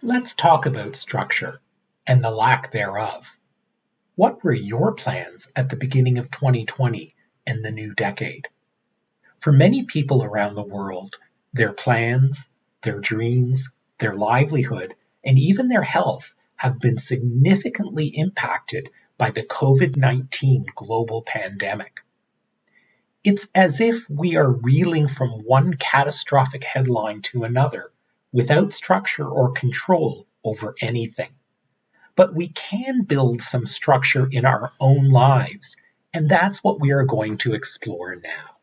Let's talk about structure and the lack thereof. What were your plans at the beginning of 2020 and the new decade? For many people around the world, their plans, their dreams, their livelihood, and even their health have been significantly impacted by the COVID-19 global pandemic. It's as if we are reeling from one catastrophic headline to another without structure or control over anything. But we can build some structure in our own lives, and that's what we are going to explore now.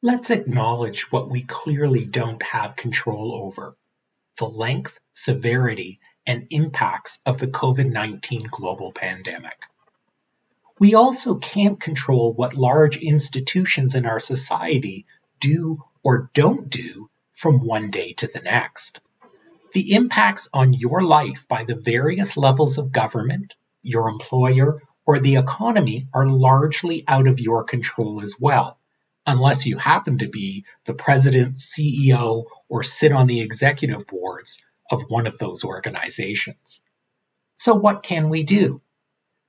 Let's acknowledge what we clearly don't have control over: the length, severity, and impacts of the COVID-19 global pandemic. We also can't control what large institutions in our society do or don't do from one day to the next. The impacts on your life by the various levels of government, your employer, or the economy are largely out of your control as well, unless you happen to be the president, CEO, or sit on the executive boards of one of those organizations. So what can we do?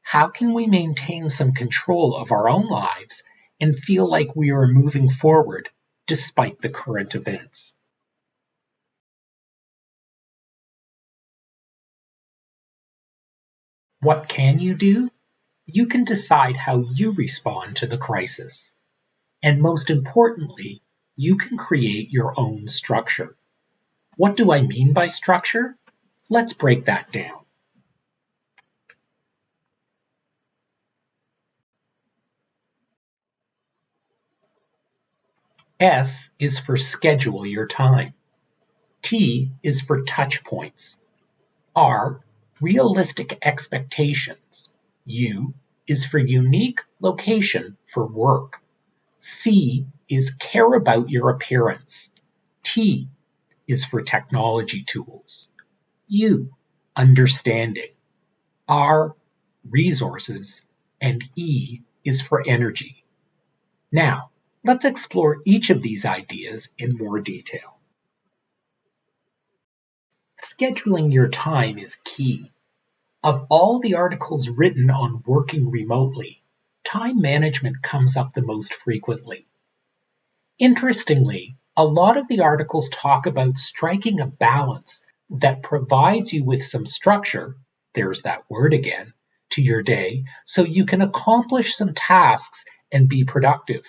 How can we maintain some control of our own lives and feel like we are moving forward despite the current events? What can you do? You can decide how you respond to the crisis. And most importantly, you can create your own structure. What do I mean by structure? Let's break that down. S is for schedule your time. T is for touch points. R, realistic expectations. U is for unique location for work. C is care about your appearance. T is for technology tools. U, understanding. R, resources. And E is for energy. Now, let's explore each of these ideas in more detail. Scheduling your time is key. Of all the articles written on working remotely, time management comes up the most frequently. Interestingly, a lot of the articles talk about striking a balance that provides you with some structure, there's that word again, to your day so you can accomplish some tasks and be productive.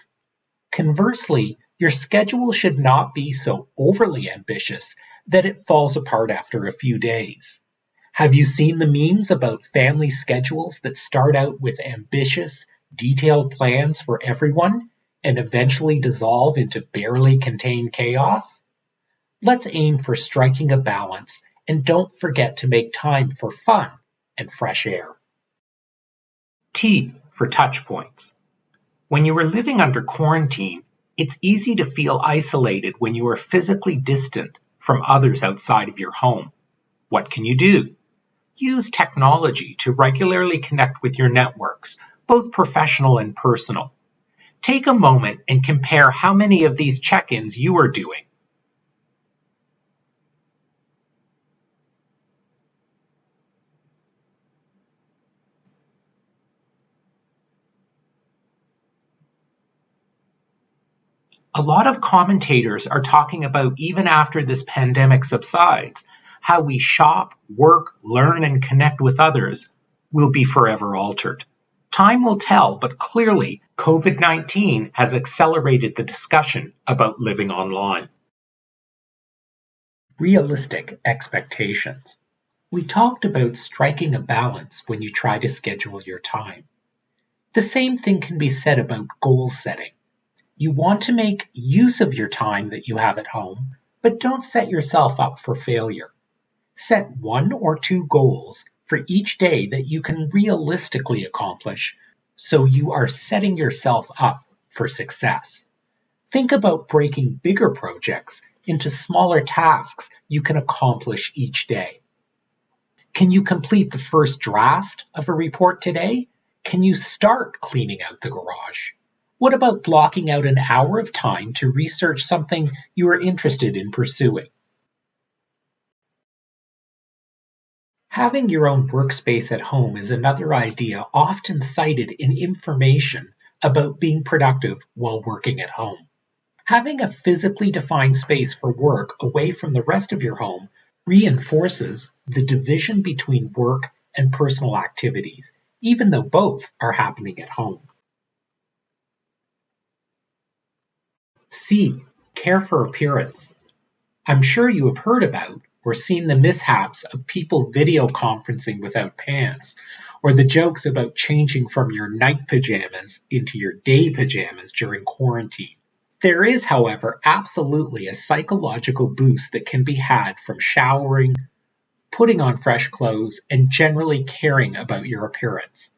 Conversely, your schedule should not be so overly ambitious that it falls apart after a few days. Have you seen the memes about family schedules that start out with ambitious, detailed plans for everyone and eventually dissolve into barely contained chaos? Let's aim for striking a balance and don't forget to make time for fun and fresh air. T for touch points. When you are living under quarantine, it's easy to feel isolated when you are physically distant from others outside of your home. What can you do? Use technology to regularly connect with your networks, both professional and personal. Take a moment and compare how many of these check-ins you are doing. A lot of commentators are talking about even after this pandemic subsides, how we shop, work, learn, and connect with others will be forever altered. Time will tell, but clearly COVID-19 has accelerated the discussion about living online. Realistic expectations. We talked about striking a balance when you try to schedule your time. The same thing can be said about goal setting. You want to make use of your time that you have at home, but don't set yourself up for failure. Set 1 or 2 goals for each day that you can realistically accomplish, so you are setting yourself up for success. Think about breaking bigger projects into smaller tasks you can accomplish each day. Can you complete the first draft of a report today? Can you start cleaning out the garage? What about blocking out an hour of time to research something you are interested in pursuing? Having your own workspace at home is another idea often cited in information about being productive while working at home. Having a physically defined space for work away from the rest of your home reinforces the division between work and personal activities, even though both are happening at home. C. Care for appearance. I'm sure you have heard about or seen the mishaps of people video conferencing without pants, or the jokes about changing from your night pajamas into your day pajamas during quarantine. There is, however, absolutely a psychological boost that can be had from showering, putting on fresh clothes, and generally caring about your appearance.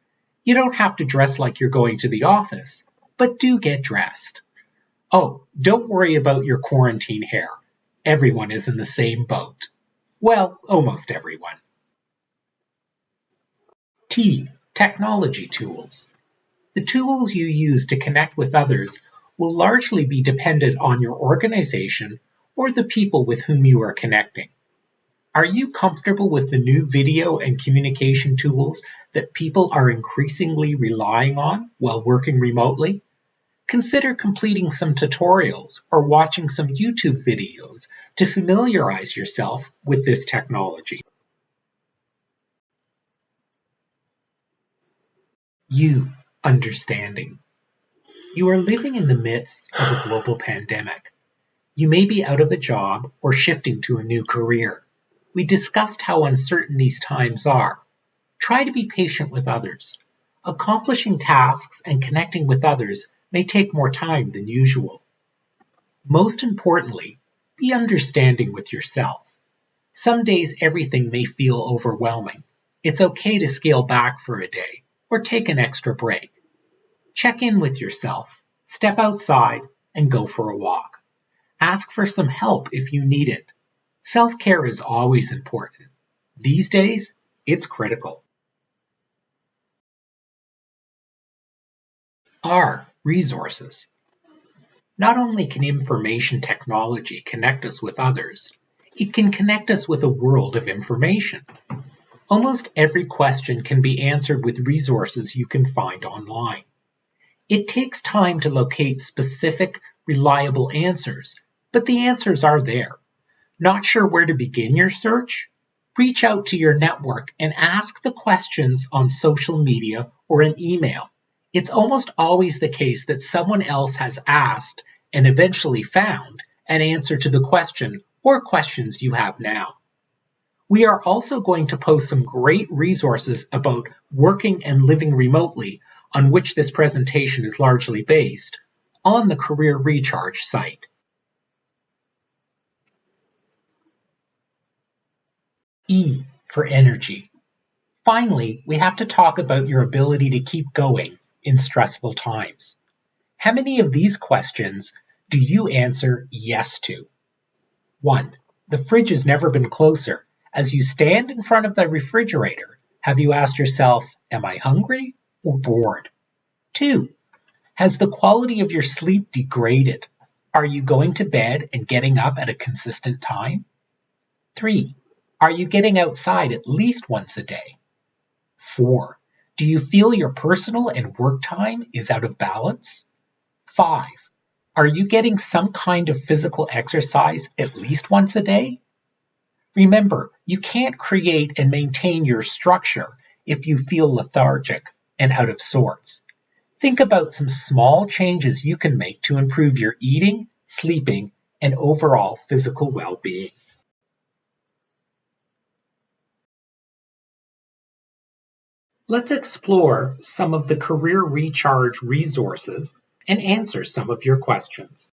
You don't have to dress like you're going to the office, but do get dressed. Oh, don't worry about your quarantine hair. Everyone is in the same boat. Well, almost everyone. T. Technology tools. The tools you use to connect with others will largely be dependent on your organization or the people with whom you are connecting. Are you comfortable with the new video and communication tools that people are increasingly relying on while working remotely? Consider completing some tutorials or watching some YouTube videos to familiarize yourself with this technology. U. Understanding. You are living in the midst of a global pandemic. You may be out of a job or shifting to a new career. We discussed how uncertain these times are. Try to be patient with others. Accomplishing tasks and connecting with others may take more time than usual. Most importantly, be understanding with yourself. Some days everything may feel overwhelming. It's okay to scale back for a day or take an extra break. Check in with yourself, step outside, and go for a walk. Ask for some help if you need it. Self-care is always important. These days, it's critical. R. Resources. Not only can information technology connect us with others, it can connect us with a world of information. Almost every question can be answered with resources you can find online. It takes time to locate specific, reliable answers, but the answers are there. Not sure where to begin your search? Reach out to your network and ask the questions on social media or an email. It's almost always the case that someone else has asked and eventually found an answer to the question or questions you have now. We are also going to post some great resources about working and living remotely, on which this presentation is largely based, on the Career Recharge site. E. For energy. Finally, we have to talk about your ability to keep going in stressful times. How many of these questions do you answer yes to? 1. The fridge has never been closer. As you stand in front of the refrigerator, have you asked yourself, am I hungry or bored? 2. Has the quality of your sleep degraded? Are you going to bed and getting up at a consistent time? 3. Are you getting outside at least once a day? 4. Do you feel your personal and work time is out of balance? 5. Are you getting some kind of physical exercise at least once a day? Remember, you can't create and maintain your structure if you feel lethargic and out of sorts. Think about some small changes you can make to improve your eating, sleeping, and overall physical well-being. Let's explore some of the Career Recharge resources and answer some of your questions.